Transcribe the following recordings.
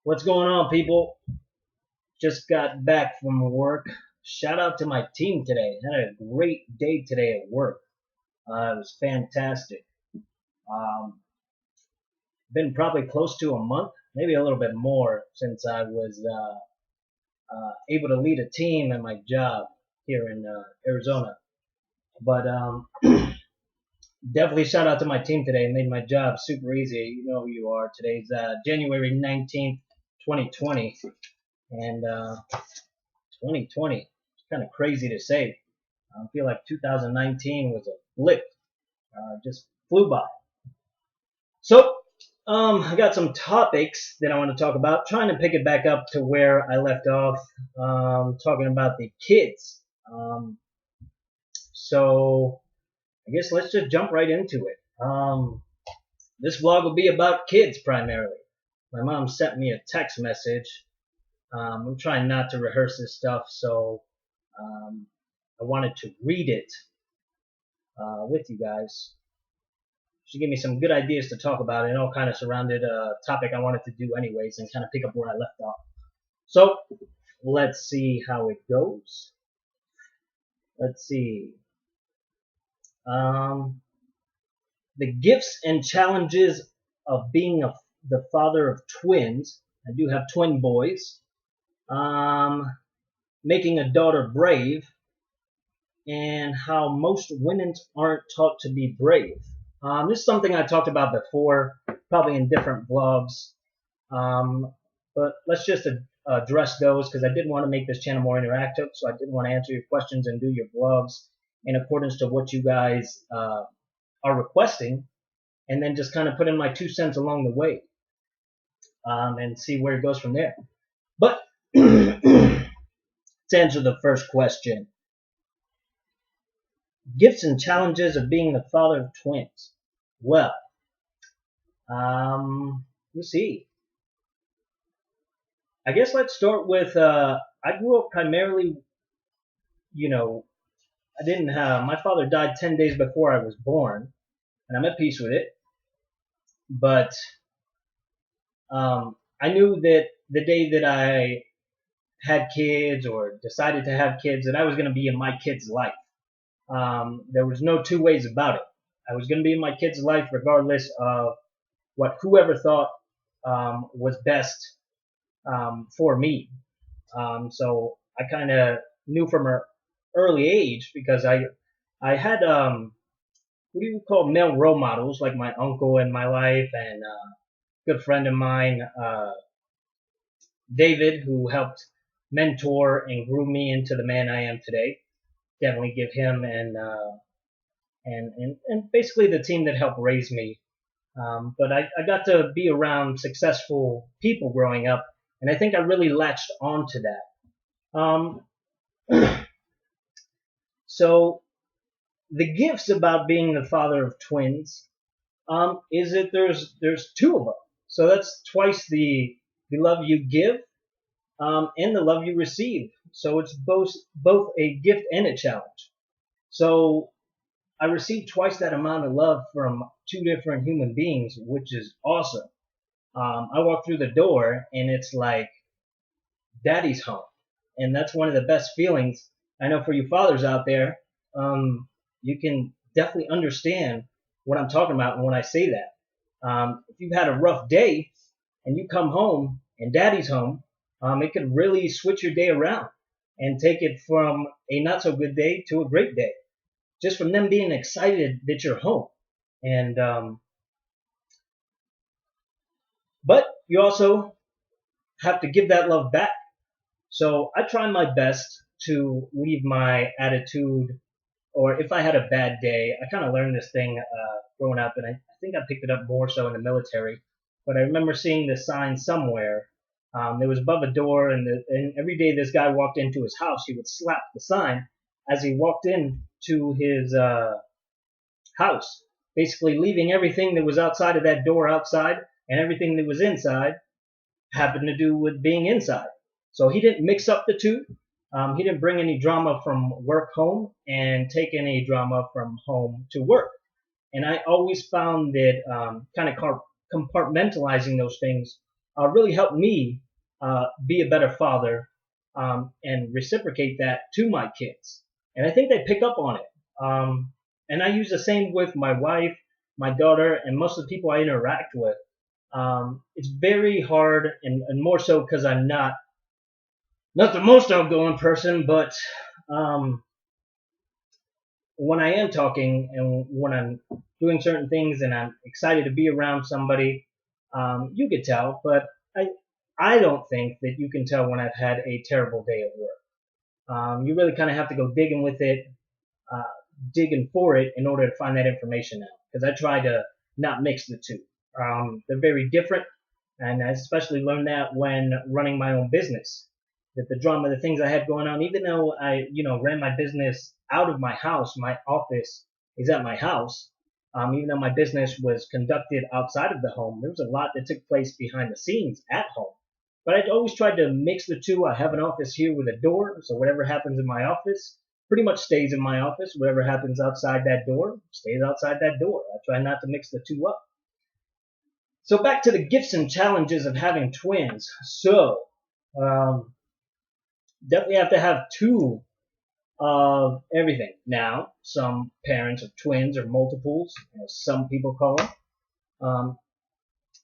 What's going on, people? Just got back from work. Shout out to my team today. Had a great day today at work. It was fantastic. Um, been probably close to a month, maybe a little bit more, since I was able to lead a team at my job here in Arizona. But definitely shout out to my team today. It made my job super easy. You know who you are. Today's January 19th, 2020. And 2020. It's kind of crazy to say. I feel like 2019 was a blip. Just flew by. So, I got some topics that I want to talk about. Trying to pick it back up to where I left off, talking about the kids. So, I guess let's just jump right into it. This vlog will be about kids primarily. My mom sent me a text message. I'm trying not to rehearse this stuff, so I wanted to read it with you guys. She gave me some good ideas to talk about, and all kind of surrounded a topic I wanted to do anyways, and kind of pick up where I left off. So let's see how it goes. Let's see. The gifts and challenges of being the father of twins. I do have twin boys. Making a daughter brave, and how most women aren't taught to be brave. This is something I talked about before, probably in different vlogs, but let's just address those because I did want to make this channel more interactive, so I did want to answer your questions and do your vlogs in accordance to what you guys are requesting, and then just kind of put in my 2 cents along the way and see where it goes from there. But to answer the first question, gifts and challenges of being the father of twins. Well, let's see. I guess let's start with, I grew up primarily, I didn't have, my father died 10 days before I was born, and I'm at peace with it. But I knew that the day that I had kids or decided to have kids, that I was going to be in my kid's life. There was no two ways about it. I was going to be in my kid's life regardless of what whoever thought was best for me. So I kind of knew from an early age because I had what do you call male role models like my uncle in my life and a good friend of mine, David, who helped mentor and groom me into the man I am today. Definitely give him and basically the team that helped raise me. But I got to be around successful people growing up, and I think I really latched onto that. So the gifts about being the father of twins is that there's two of them. So that's twice the love you give and the love you receive. So it's both a gift and a challenge. So I received twice that amount of love from two different human beings, which is awesome. I walk through the door and it's like daddy's home. And that's one of the best feelings. I know for you fathers out there, you can definitely understand what I'm talking about when I say that. If you've had a rough day and you come home and daddy's home, it could really switch your day around and take it from a not so good day to a great day. Just from them being excited that you're home. And but you also have to give that love back. So I try my best to leave my attitude, or if I had a bad day, I kind of learned this thing growing up, and I think I picked it up more so in the military. But I remember seeing this sign somewhere. It was above a door, and every day this guy walked into his house, he would slap the sign as he walked in to his house, basically leaving everything that was outside of that door outside, and everything that was inside happened to do with being inside. So he didn't mix up the two. He didn't bring any drama from work home and take any drama from home to work. And I always found that kind of compartmentalizing those things really helped me be a better father, and reciprocate that to my kids. And I think they pick up on it. And I use the same with my wife, my daughter, and most of the people I interact with. It's very hard, and more so because I'm not the most outgoing person, but um, when I am talking and when I'm doing certain things and I'm excited to be around somebody, you could tell. But I I don't think that you can tell when I've had a terrible day at work. You really kind of have to go digging with it, uh, digging for it in order to find that information out. Because I try to not mix the two. They're very different, and I especially learned that when running my own business. That the drama, the things I had going on, even though I, ran my business out of my house, my office is at my house. Even though my business was conducted outside of the home, there was a lot that took place behind the scenes at home. But I always tried to mix the two. I have an office here with a door, so whatever happens in my office pretty much stays in my office. Whatever happens outside that door stays outside that door. I try not to mix the two up. So back to the gifts and challenges of having twins. So um, definitely have to have two of everything. Now, some parents of twins or multiples, as some people call them, um,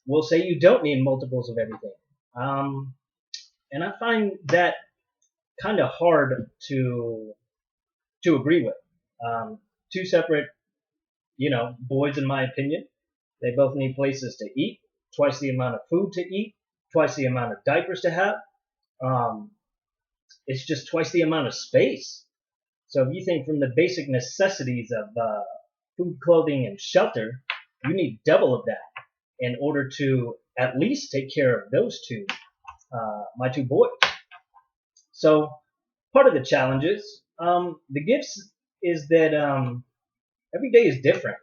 will say you don't need multiples of everything. Um, and I find that kind of hard to agree with. Two separate, boys, in my opinion. They both need places to eat, twice the amount of food to eat, twice the amount of diapers to have. Um, it's just twice the amount of space. So if you think from the basic necessities of food, clothing, and shelter, you need double of that in order to at least take care of those two, my two boys. So part of the challenges, the gifts is that every day is different.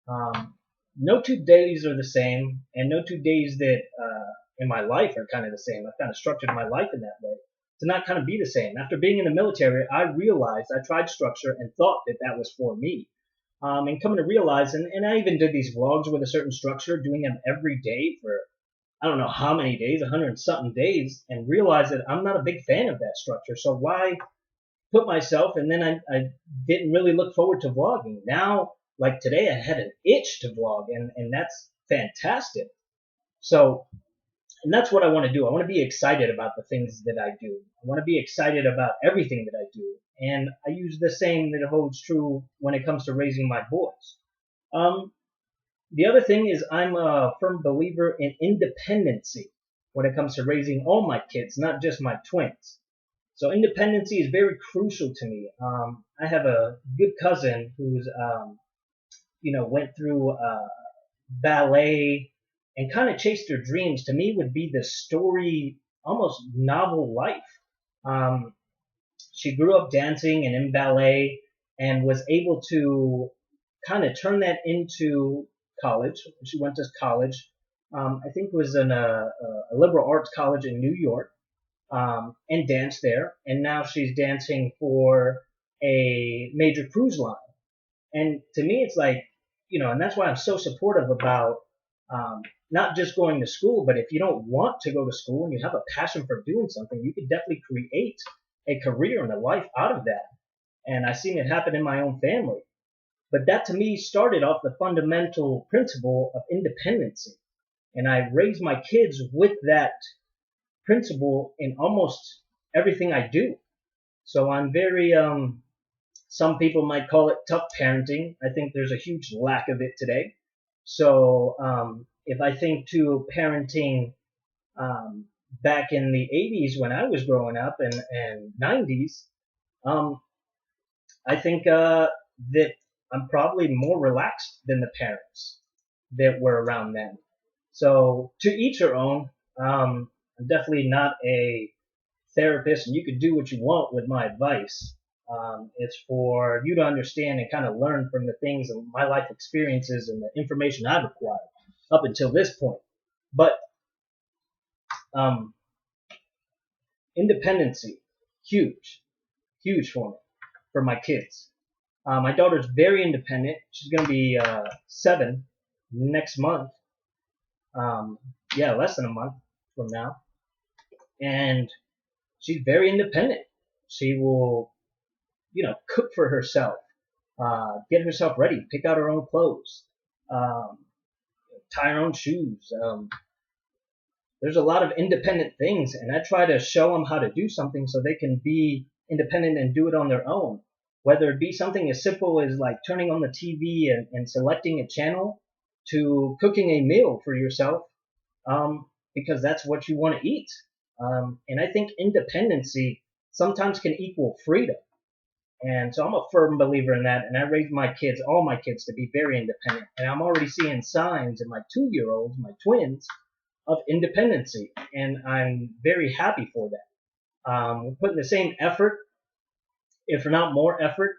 Um, no 2 days are the same, and no 2 days that in my life are kind of the same. I've kind of structured my life in that way to not kind of be the same. After being in the military, I realized I tried structure and thought that that was for me. And coming to realize, and I even did these vlogs with a certain structure, doing them every day for I don't know how many days, 100 and something days, and realized that I'm not a big fan of that structure. So why put myself, and then I didn't really look forward to vlogging. Now, like today, I had an itch to vlog, and that's fantastic. So, and that's what I want to do. I want to be excited about the things that I do. I want to be excited about everything that I do. And I use the same that holds true when it comes to raising my boys. Um, the other thing is I'm a firm believer in independency when it comes to raising all my kids, not just my twins. So independency is very crucial to me. I have a good cousin who's, went through ballet and kind of chased her dreams. To me, would be the story, almost novel life. Um, she grew up dancing and in ballet, and was able to kind of turn that into college. She went to college. I think it was in a liberal arts college in New York, and danced there. And now she's dancing for a major cruise line. And to me, it's like, and that's why I'm so supportive about not just going to school, but if you don't want to go to school and you have a passion for doing something, you could definitely create a career and a life out of that. And I've seen it happen in my own family. But that to me started off the fundamental principle of independency. And I raised my kids with that principle in almost everything I do. So I'm very, some people might call it tough parenting. I think there's a huge lack of it today. So if I think to parenting back in the 80s when I was growing up, and 90s, I think that I'm probably more relaxed than the parents that were around then. So to each their own. I'm definitely not a therapist, and you could do what you want with my advice. It's for you to understand and kind of learn from the things of my life experiences and the information I've acquired up until this point. But um, independency, huge, huge for me, for my kids. My daughter's very independent. She's going to be 7 next month. yeah, less than a month from now. And she's very independent. She will, cook for herself, get herself ready, pick out her own clothes, um, tie her own shoes. There's a lot of independent things, and I try to show them how to do something so they can be independent and do it on their own. Whether it be something as simple as like turning on the TV and selecting a channel, to cooking a meal for yourself, because that's what you want to eat. And I think independency sometimes can equal freedom. And so I'm a firm believer in that. And I raised my kids, all my kids, to be very independent. And I'm already seeing signs in my 2 year olds, my twins, of independency. And I'm very happy for that. We're putting the same effort, if not more effort,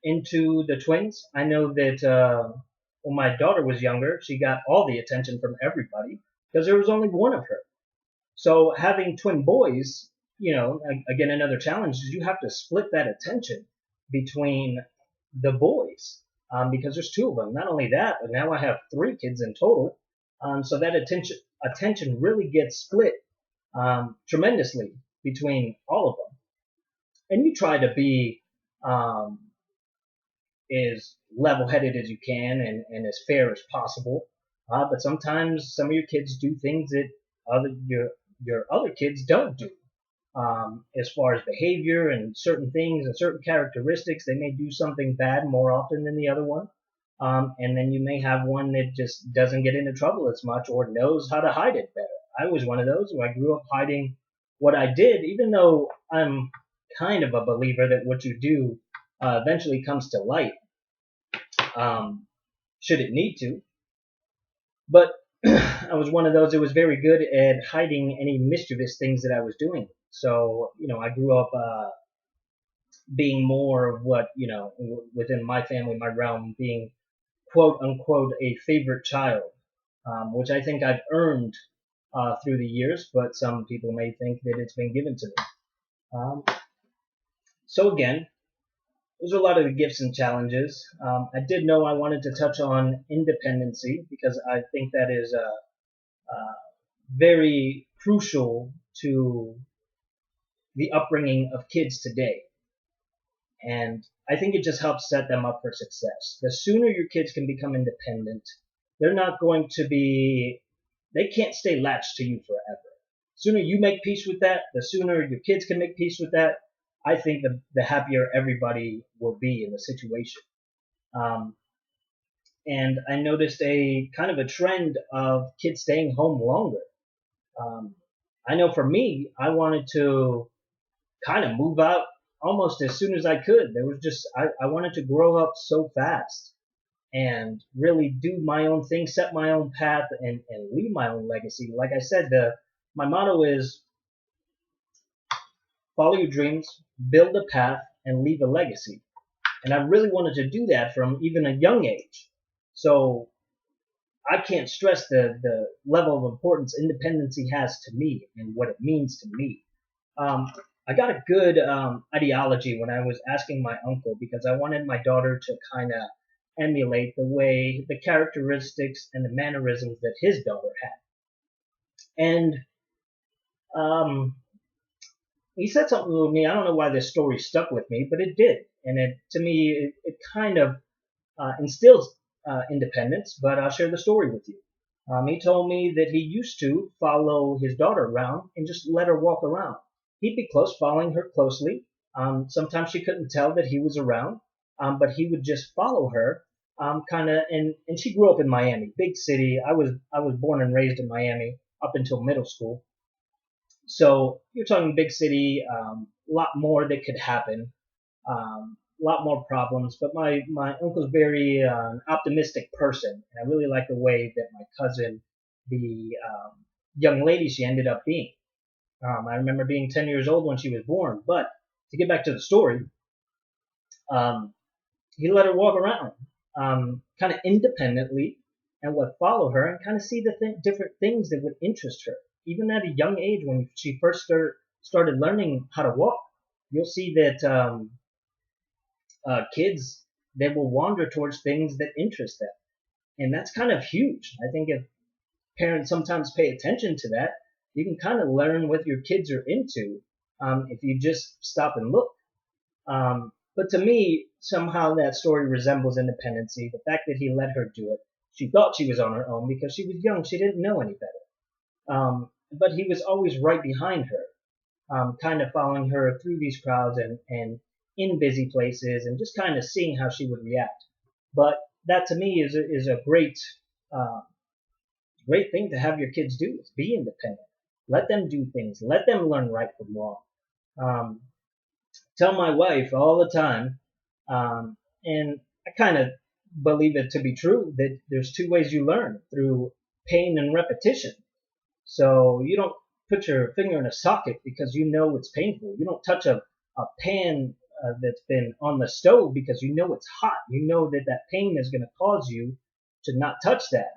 into the twins. I know that when my daughter was younger, she got all the attention from everybody because there was only one of her. So having twin boys, again, another challenge is you have to split that attention between the boys, because there's two of them. Not only that, but now I have three kids in total. So that attention really gets split tremendously between all of them. And you try to be um, as level-headed as you can and as fair as possible. But sometimes some of your kids do things that your other kids don't do. As far as behavior and certain things and certain characteristics, they may do something bad more often than the other one. And then you may have one that just doesn't get into trouble as much or knows how to hide it better. I was one of those who I grew up hiding what I did, even though I'm kind of a believer that what you do eventually comes to light, should it need to. But I was one of those that was very good at hiding any mischievous things that I was doing. So, I grew up being more of what, within my family, my realm, being quote unquote a favorite child, which I think I've earned through the years, but some people may think that it's been given to me. So again, those are a lot of the gifts and challenges. I did know I wanted to touch on independency because I think that is very crucial to the upbringing of kids today. And I think it just helps set them up for success. The sooner your kids can become independent, they're not going to be, they can't stay latched to you forever. The sooner you make peace with that, the sooner your kids can make peace with that, I think the happier everybody will be in the situation. Um, and I noticed a kind of a trend of kids staying home longer. Um, I know for me, I wanted to kind of move out almost as soon as I could. There was just, I wanted to grow up so fast and really do my own thing, set my own path, and leave my own legacy. Like I said, my motto is follow your dreams, build a path, and leave a legacy. And I really wanted to do that from even a young age. So I can't stress the level of importance independency has to me and what it means to me. I got a good ideology when I was asking my uncle because I wanted my daughter to kind of emulate the characteristics and the mannerisms that his daughter had. And um, he said something to me. I don't know why this story stuck with me, but it did. And to me, it kind of instills independence, but I'll share the story with you. He told me that he used to follow his daughter around and just let her walk around. He'd be close, following her closely. Sometimes she couldn't tell that he was around, but he would just follow her, kind of. And she grew up in Miami, big city. I was born and raised in Miami up until middle school. So you're talking big city, a lot more that could happen, a lot more problems. But my uncle's very optimistic person, and I really like the way that my cousin, the young lady she ended up being. I remember being 10 years old when she was born. But to get back to the story, um, he let her walk around, kind of independently, and would follow her and kind of see the different things that would interest her. Even at a young age, when she first started learning how to walk, you'll see that kids, they will wander towards things that interest them, and that's kind of huge. I think if parents sometimes pay attention to that, you can kind of learn what your kids are into if you just stop and look. But to me, somehow that story resembles independency. The fact that he let her do it. She thought she was on her own because she was young. She didn't know any better. But he was always right behind her, kind of following her through these crowds and in busy places and just kind of seeing how she would react. But that to me is a uh, great thing to have your kids do is be independent. Let them do things. Let them learn right from wrong. Um, tell my wife all the time, and I kind of believe it to be true that there's two ways you learn through pain and repetition. So you don't put your finger in a socket because you know it's painful. You don't touch a pan that's been on the stove because you know it's hot. You know that that pain is going to cause you to not touch that.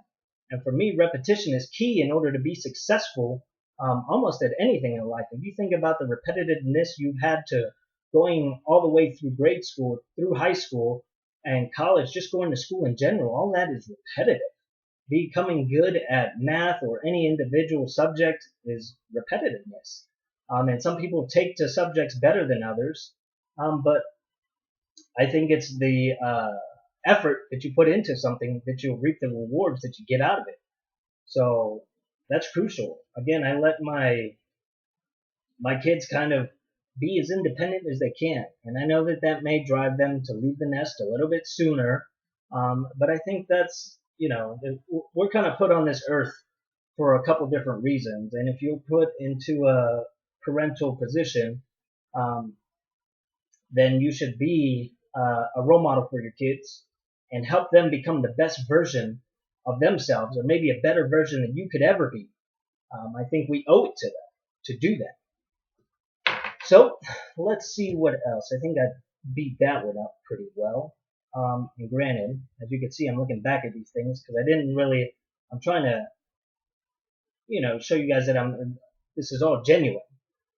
And for me, repetition is key in order to be successful almost at anything in life. If you think about the repetitiveness you've had to going all the way through grade school, through high school, and college, just going to school in general, all that is repetitive. Becoming good at math or any individual subject is repetitiveness. And some people take to subjects better than others, but I think it's the effort that you put into something that you'll reap the rewards that you get out of it. So that's crucial. Again, I let my kids kind of be as independent as they can, and I know that that may drive them to leave the nest a little bit sooner. But I think that's we're kind of put on this earth for a couple different reasons, and if you're put into a parental position, um, then you should be a role model for your kids and help them become the best version of themselves, or maybe a better version than you could ever be. I think we owe it to them to do that. So let's see what else. I think I beat that one up pretty well. And granted, as you can see, I'm looking back at these things because I didn't really. I'm trying to, show you guys that This is all genuine.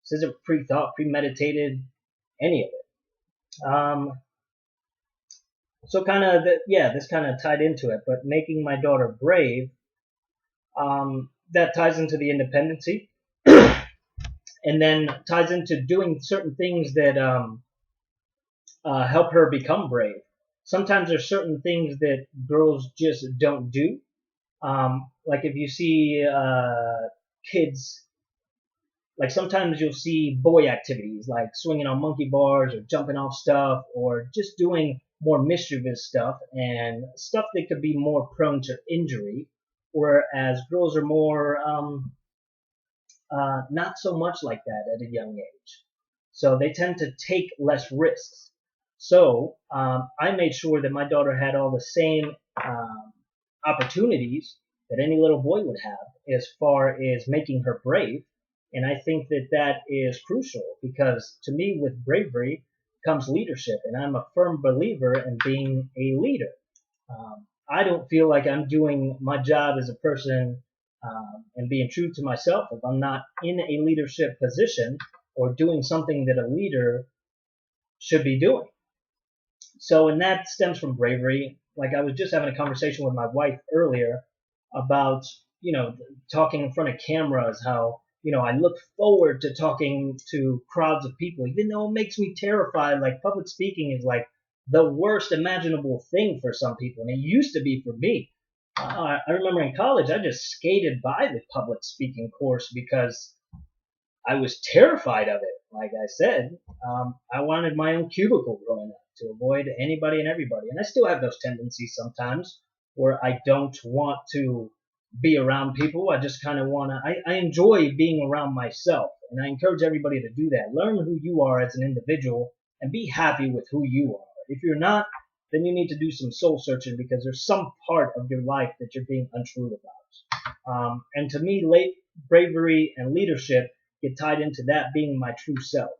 This isn't pre-thought, premeditated, any of it. So kind of, this kind of tied into it. But making my daughter brave, that ties into the independency. And then ties into doing certain things that help her become brave. Sometimes there's certain things that girls just don't do. Like if you see kids, like sometimes you'll see boy activities like swinging on monkey bars or jumping off stuff or just doing more mischievous stuff and stuff that could be more prone to injury, whereas girls are more not so much like that at a young age. So they tend to take less risks. So I made sure that my daughter had all the same opportunities that any little boy would have as far as making her brave. And I think that that is crucial because to me, with bravery comes leadership. And I'm a firm believer in being a leader. I don't feel like I'm doing my job as a person and being true to myself if I'm not in a leadership position or doing something that a leader should be doing. So, and that stems from bravery. Like I was just having a conversation with my wife earlier about, talking in front of cameras, how, I look forward to talking to crowds of people, even though it makes me terrified. Like public speaking is like the worst imaginable thing for some people. And it used to be for me. I remember in college, I just skated by the public speaking course because I was terrified of it. Like I said, I wanted my own cubicle growing up to avoid anybody and everybody. And I still have those tendencies sometimes where I don't want to be around people. I just kind of want to, I enjoy being around myself. And I encourage everybody to do that. Learn who you are as an individual and be happy with who you are. If you're not, then you need to do some soul searching because there's some part of your life that you're being untrue about. And to me, bravery and leadership get tied into that being my true self.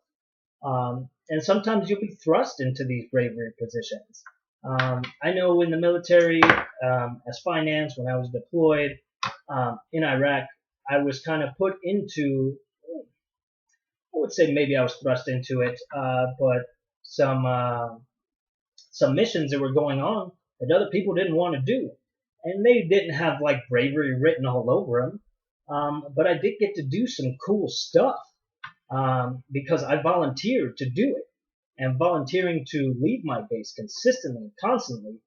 And sometimes you'll be thrust into these bravery positions. I know in the military, as finance, when I was deployed in Iraq, I was kind of put into, I would say maybe I was thrust into it, but some missions that were going on that other people didn't want to do. and they didn't have like bravery written all over them. But I did get to do some cool stuff because I volunteered to do it, and volunteering to leave my base consistently and constantly,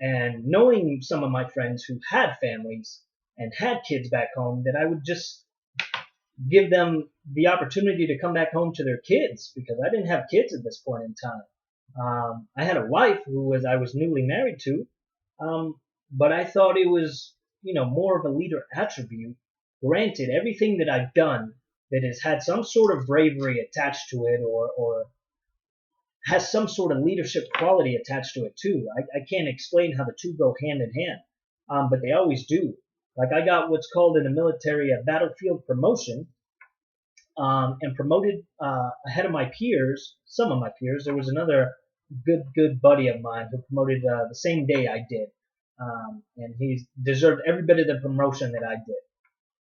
and knowing some of my friends who had families and had kids back home, that I would just give them the opportunity to come back home to their kids, because I didn't have kids at this point in time. I had a wife who I was newly married to, but I thought it was, more of a leader attribute. Granted, everything that I've done that has had some sort of bravery attached to it, or has some sort of leadership quality attached to it too. I can't explain how the two go hand in hand, but they always do. Like, I got what's called in the military a battlefield promotion, and promoted ahead of my peers, some of my peers. There was another good buddy of mine who promoted the same day I did, and he deserved every bit of the promotion that I did.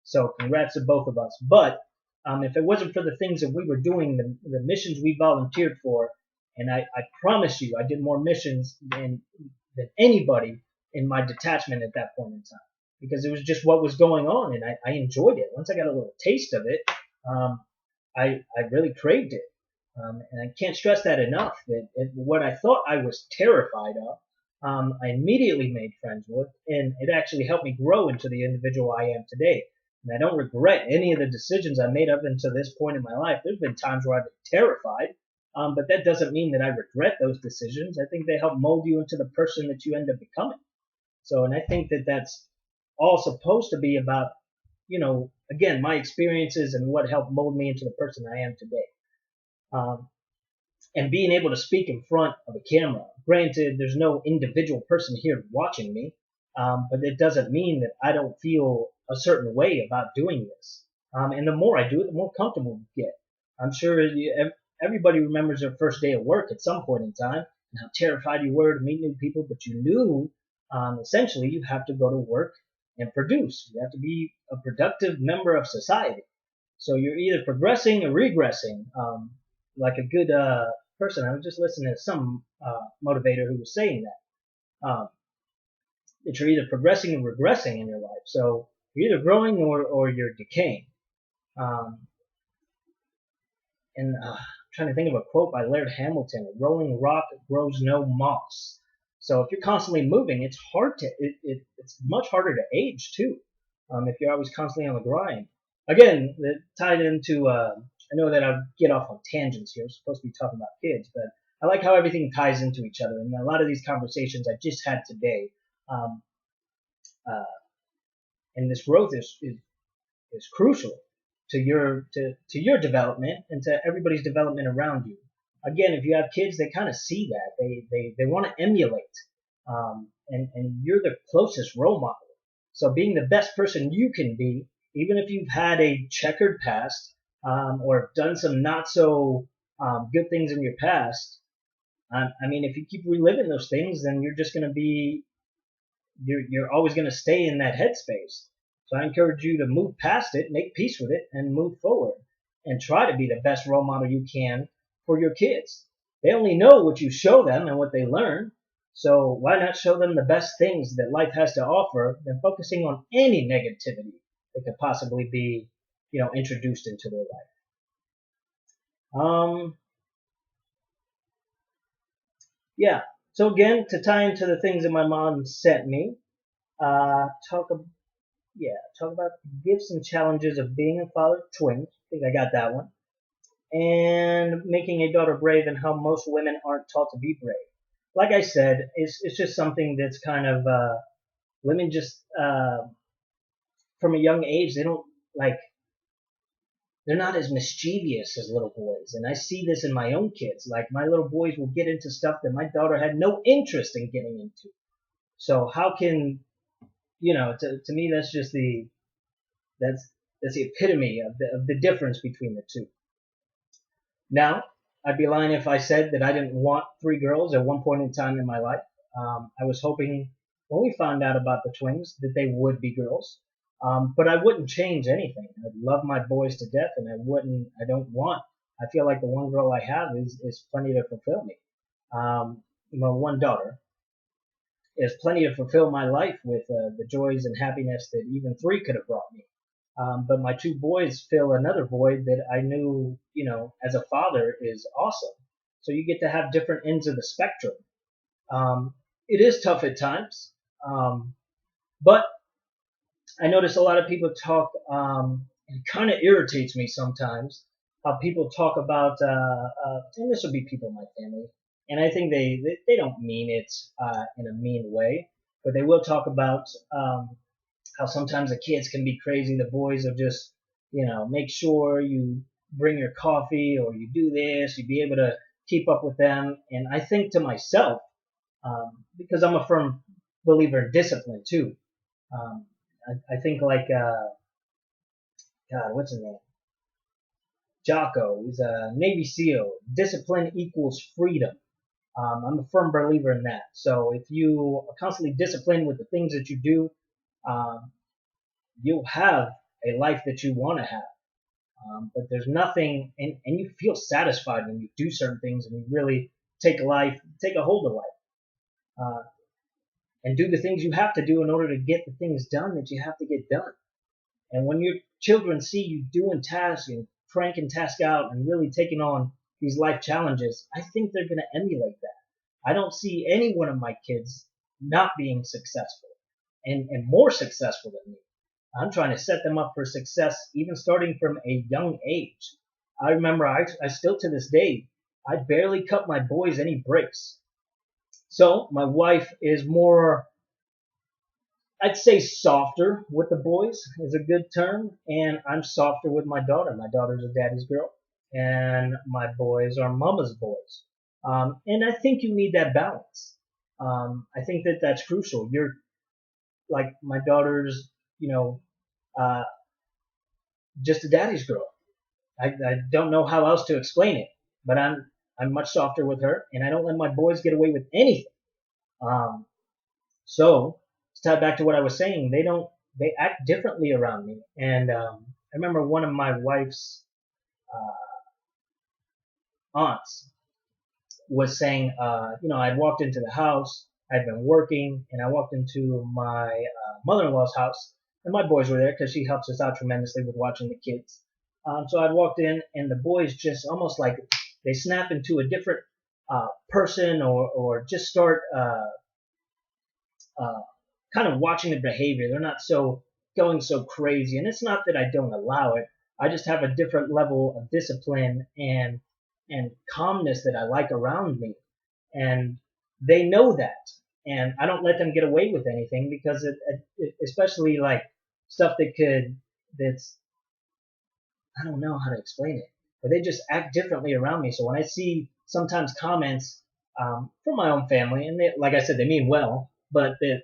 So congrats to both of us. But if it wasn't for the things that we were doing, the missions we volunteered for, and I promise you, I did more missions than anybody in my detachment at that point in time, because it was just what was going on, and I enjoyed it. Once I got a little taste of it, um, I really craved it. And I can't stress that enough. What I thought I was terrified of, I immediately made friends with, and it actually helped me grow into the individual I am today. And I don't regret any of the decisions I made up until this point in my life. There's been times where I've been terrified, but that doesn't mean that I regret those decisions. I think they help mold you into the person that you end up becoming. So, and I think that that's all supposed to be about, again, my experiences and what helped mold me into the person I am today. And being able to speak in front of a camera. Granted, there's no individual person here watching me, but it doesn't mean that I don't feel a certain way about doing this. And the more I do it, the more comfortable you get. I'm sure everybody remembers their first day of work at some point in time, and how terrified you were to meet new people, but you knew essentially you have to go to work and produce. You have to be a productive member of society. So you're either progressing or regressing. Like a good person, I was just listening to some motivator who was saying that you're either progressing or regressing in your life. So you're either growing or you're decaying. And I'm trying to think of a quote by Laird Hamilton: "A rolling rock grows no moss." So if you're constantly moving, it's hard to it's much harder to age too. If you're always constantly on the grind. Again, that tied into I know that I get off on tangents here. I'm supposed to be talking about kids, but I like how everything ties into each other. And a lot of these conversations I just had today, um, and this growth is crucial to your development and to everybody's development around you. Again, if you have kids, they kind of see that they want to emulate, and you're the closest role model. So being the best person you can be, even if you've had a checkered past, or done some not so good things in your past. I mean, if you keep reliving those things, then you're just going to be, you're always going to stay in that headspace. So I encourage you to move past it, make peace with it, and move forward, and try to be the best role model you can for your kids. They only know what you show them and what they learn. So why not show them the best things that life has to offer than focusing on any negativity that could possibly be, introduced into their life. Yeah. So again, to tie into the things that my mom sent me, talk about the gifts and challenges of being a father of twins. I think I got that one. And making a daughter brave, and how most women aren't taught to be brave. Like I said, it's just something that's kind of women just from a young age, they don't like. They're not as mischievous as little boys. And I see this in my own kids. Like, my little boys will get into stuff that my daughter had no interest in getting into. So how can, to me, that's just that's the epitome of the difference between the two. Now, I'd be lying if I said that I didn't want 3 girls at one point in time in my life. I was hoping when we found out about the twins that they would be girls. But I wouldn't change anything. I love my boys to death, and I feel like the one girl I have is plenty to fulfill me. My one daughter. there's plenty to fulfill my life with the joys and happiness that even three could have brought me. But my two boys fill another void that I knew, as a father is awesome. So you get to have different ends of the spectrum. It is tough at times, but I notice a lot of people talk, it kind of irritates me sometimes, how people talk about, and this will be people in my family, and I think they don't mean it in a mean way, but they will talk about how sometimes the kids can be crazy. The boys are just, make sure you bring your coffee or you do this, you be able to keep up with them. And I think to myself, because I'm a firm believer in discipline too. I think like, God, what's his name? Jocko. He's a Navy SEAL. Discipline equals freedom. I'm a firm believer in that. So if you are constantly disciplined with the things that you do, you'll have a life that you want to have. But there's nothing, and you feel satisfied when you do certain things and you really take a hold of life, and do the things you have to do in order to get the things done that you have to get done. And when your children see you doing tasks and cranking tasks out and really taking on these life challenges, I think they're going to emulate that. I don't see any one of my kids not being successful and more successful than me. I'm trying to set them up for success, even starting from a young age. I remember I still to this day, I barely cut my boys any breaks. So my wife is more, I'd say softer with the boys is a good term, and I'm softer with my daughter. My daughter's a daddy's girl, and my boys are mama's boys. And I think you need that balance. I think that that's crucial. You're like my daughter's, uh, just a daddy's girl. I don't know how else to explain it, but I'm much softer with her, and I don't let my boys get away with anything. Um, so to tie back to what I was saying, they act differently around me. And I remember one of my wife's aunts was saying, I'd walked into the house, I'd been working, and I walked into my mother-in-law's house, and my boys were there because she helps us out tremendously with watching the kids. So I'd walked in, and the boys just almost like they snap into a different person, or just start kind of watching their behavior. They're not going so crazy, and it's not that I don't allow it. I just have a different level of discipline and calmness that I like around me, and they know that. And I don't let them get away with anything because especially like stuff that's I don't know how to explain it, but they just act differently around me. So when I see sometimes comments from my own family, and like I said, they mean well, but they're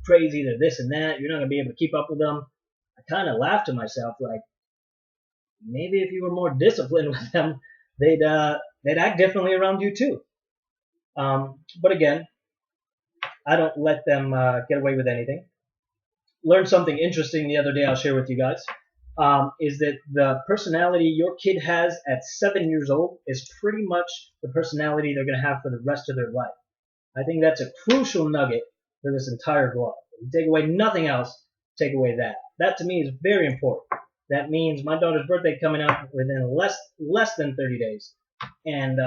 crazy, they're this and that, you're not gonna be able to keep up with them. I kind of laugh to myself, like maybe if you were more disciplined with them, they'd act differently around you too. But again, I don't let them get away with anything. Learned something interesting the other day. I'll share with you guys. Is that the personality your kid has at 7 years old is pretty much the personality they're going to have for the rest of their life. I think that's a crucial nugget for this entire vlog. You take away nothing else, take away that. That to me is very important. That means my daughter's birthday coming up within less than 30 days. And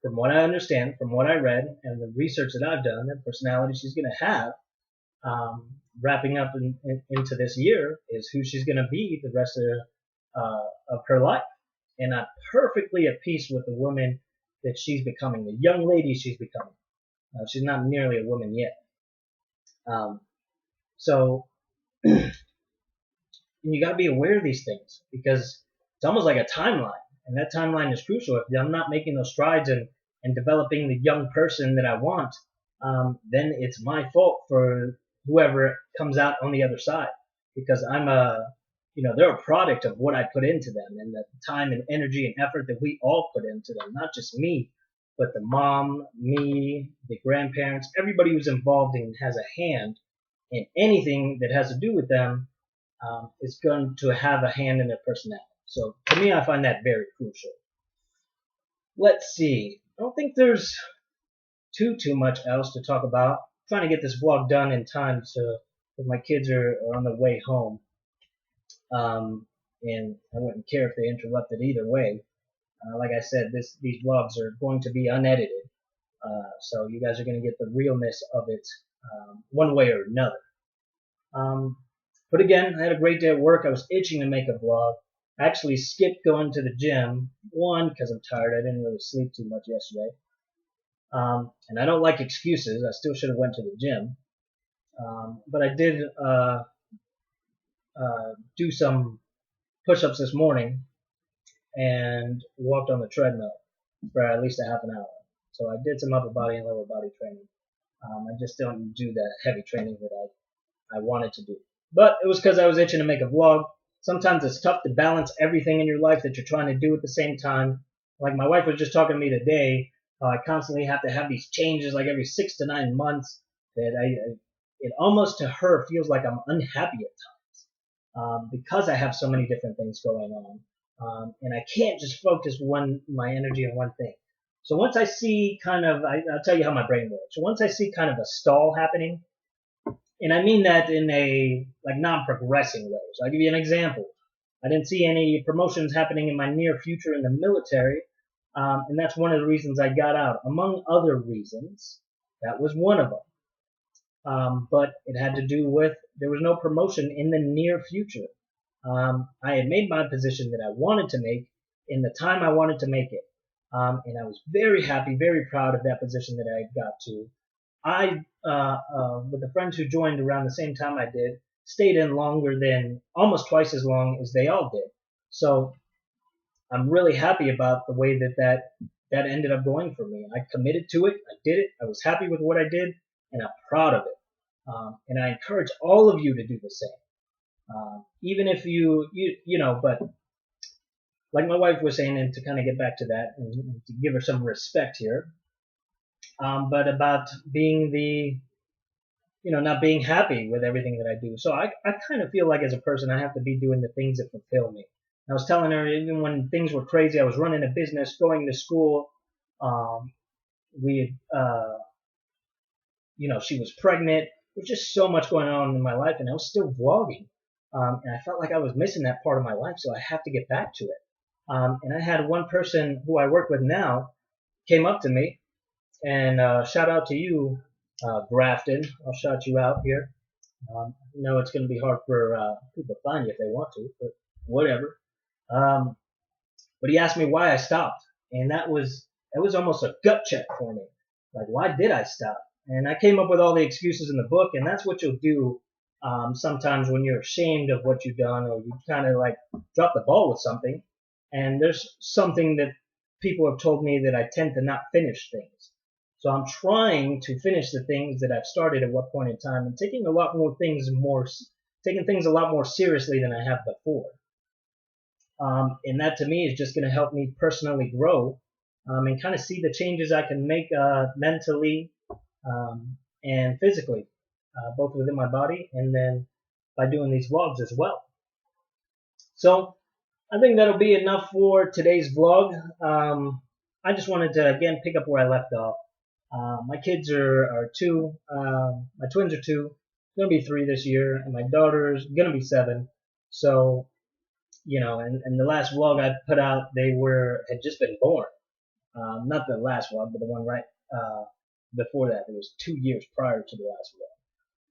from what I understand, from what I read, and the research that I've done, the personality she's going to have wrapping up into this year is who she's going to be the rest of her life. And I'm perfectly at peace with the woman that she's becoming, the young lady she's becoming. She's not nearly a woman yet. So you got to be aware of these things because it's almost like a timeline. And that timeline is crucial. If I'm not making those strides and developing the young person that I want, then it's my fault for whoever comes out on the other side, because they're a product of what I put into them and the time and energy and effort that we all put into them, not just me, but the mom, me, the grandparents, everybody who's involved and has a hand in anything that has to do with them is going to have a hand in their personality. So to me, I find that very crucial. Let's see. I don't think there's too much else to talk about. trying to get this vlog done in time to if my kids are on the way home. And I wouldn't care if they interrupted either way. Like I said, these vlogs are going to be unedited, so you guys are going to get the realness of it one way or another. But again, I had a great day at work. I was itching to make a vlog. I actually skipped going to the gym, one, because I'm tired. I didn't really sleep too much yesterday. And I don't like excuses. I still should have went to the gym. But I did do some push-ups this morning and walked on the treadmill for at least a half an hour. So I did some upper body and lower body training. I just don't do that heavy training that I wanted to do. But it was because I was itching to make a vlog. Sometimes it's tough to balance everything in your life that you're trying to do at the same time. Like my wife was just talking to me today. I constantly have to have these changes like every 6 to 9 months that it almost to her feels like I'm unhappy at times because I have so many different things going on. And I can't just focus my energy on one thing. So once I see I'll tell you how my brain works. So once I see kind of a stall happening, and I mean that in a non-progressing way. So I'll give you an example. I didn't see any promotions happening in my near future in the military, and that's one of the reasons I got out. Among other reasons, that was one of them. But it had to do with there was no promotion in the near future. I had made my position that I wanted to make in the time I wanted to make it. And I was very happy, very proud of that position that I got to. I, with the friends who joined around the same time I did, stayed in longer than almost twice as long as they all did. So I'm really happy about the way that ended up going for me. I committed to it. I did it. I was happy with what I did, and I'm proud of it. And I encourage all of you to do the same. Even if you know, but like my wife was saying, and to kind of get back to that and to give her some respect here, but about being not being happy with everything that I do. So I kind of feel like as a person, I have to be doing the things that fulfill me. I was telling her, even when things were crazy, I was running a business, going to school. She was pregnant. There was just so much going on in my life, and I was still vlogging. And I felt like I was missing that part of my life, so I have to get back to it. And I had one person who I work with now came up to me, and shout out to you, Grafton. I'll shout you out here. I know it's going to be hard for people to find you if they want to, but whatever. But he asked me why I stopped, and that was almost a gut check for me. Like, why did I stop? And I came up with all the excuses in the book, and that's what you'll do sometimes when you're ashamed of what you've done, or you kind of like drop the ball with something. And there's something that people have told me that I tend to not finish things. So I'm trying to finish the things that I've started at what point in time, and taking things a lot more seriously than I have before. And that to me is just going to help me personally grow and kind of see the changes I can make mentally and physically, both within my body and then by doing these vlogs as well. So I think that'll be enough for today's vlog. I just wanted to, again, pick up where I left off. My kids are 2. My twins are 2. Going to be 3 this year, and my daughter's going to be 7. So, and the last vlog I put out, had just been born. Not the last vlog, but the one right before that. It was 2 years prior to the last vlog.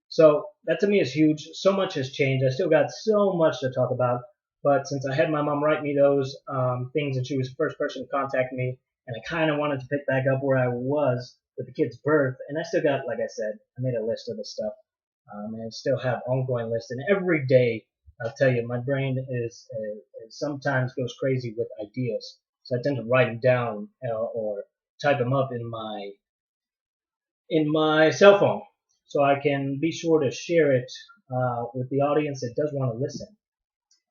So that to me is huge. So much has changed. I still got so much to talk about. But since I had my mom write me those things, and she was the first person to contact me, and I kind of wanted to pick back up where I was with the kid's birth, and I still got, like I said, I made a list of the stuff, and I still have ongoing lists. And every day, I'll tell you, my brain is sometimes goes crazy with ideas, so I tend to write them down or type them up in my cell phone, so I can be sure to share it with the audience that does want to listen.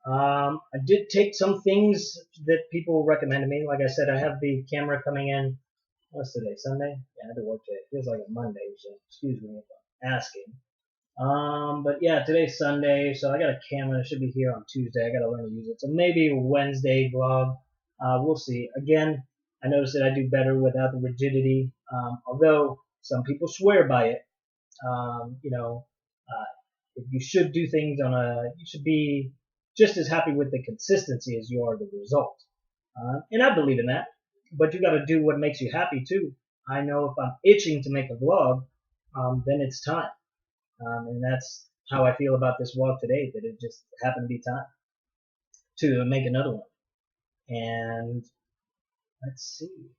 I did take some things that people recommended me. Like I said, I have the camera coming in. What's today? Sunday? Yeah, I had to work today. It feels like a Monday, so excuse me if I'm asking. But yeah, today's Sunday, so I got a camera. It should be here on Tuesday. I got to learn to use it. So maybe a Wednesday vlog. We'll see. Again, I noticed that I do better without the rigidity. Although some people swear by it. You know, if you should do things you should be just as happy with the consistency as you are the result. And I believe in that, but you got to do what makes you happy too. I know if I'm itching to make a vlog, then it's time. And that's how I feel about this vlog today, that it just happened to be time to make another one. And let's see.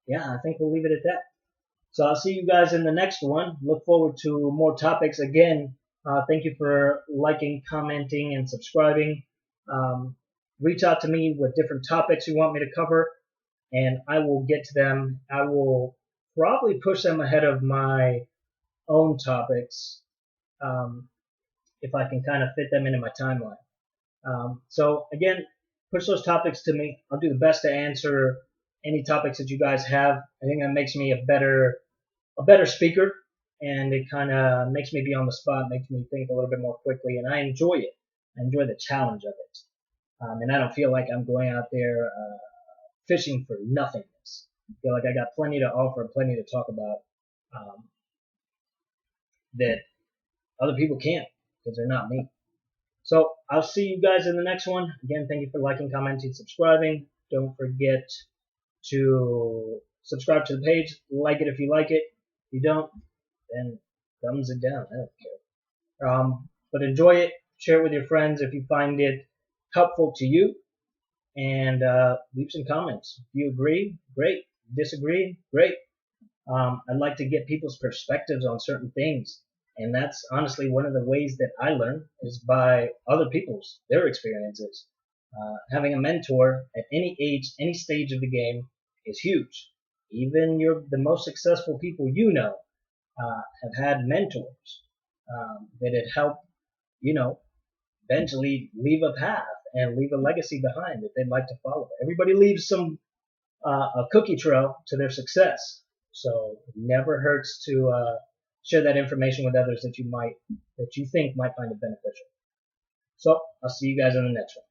Yeah, I think we'll leave it at that. So I'll see you guys in the next one. Look forward to more topics. Again, thank you for liking, commenting, and subscribing. Reach out to me with different topics you want me to cover, and I will get to them. I will probably push them ahead of my own topics if I can kind of fit them into my timeline. So again, push those topics to me. I'll do the best to answer any topics that you guys have. I think that makes me a better speaker, and it kind of makes me be on the spot, makes me think a little bit more quickly, and I enjoy it. I enjoy the challenge of it, and I don't feel like I'm going out there fishing for nothingness. I feel like I got plenty to offer, plenty to talk about that other people can't because they're not me. So I'll see you guys in the next one. Again, thank you for liking, commenting, subscribing. Don't forget to subscribe to the page. Like it if you like it. If you don't, then thumbs it down. I don't care. But enjoy it. Share it with your friends if you find it helpful to you. And leave some comments. If you agree, great. Disagree, great. I'd like to get people's perspectives on certain things. And that's honestly one of the ways that I learn is by other people's, their experiences. Having a mentor at any age, any stage of the game is huge. Even the most successful people you know have had mentors that had helped, eventually leave a path and leave a legacy behind that they'd like to follow. Everybody leaves a cookie trail to their success. So it never hurts to share that information with others that you think might find it beneficial. So I'll see you guys in the next one.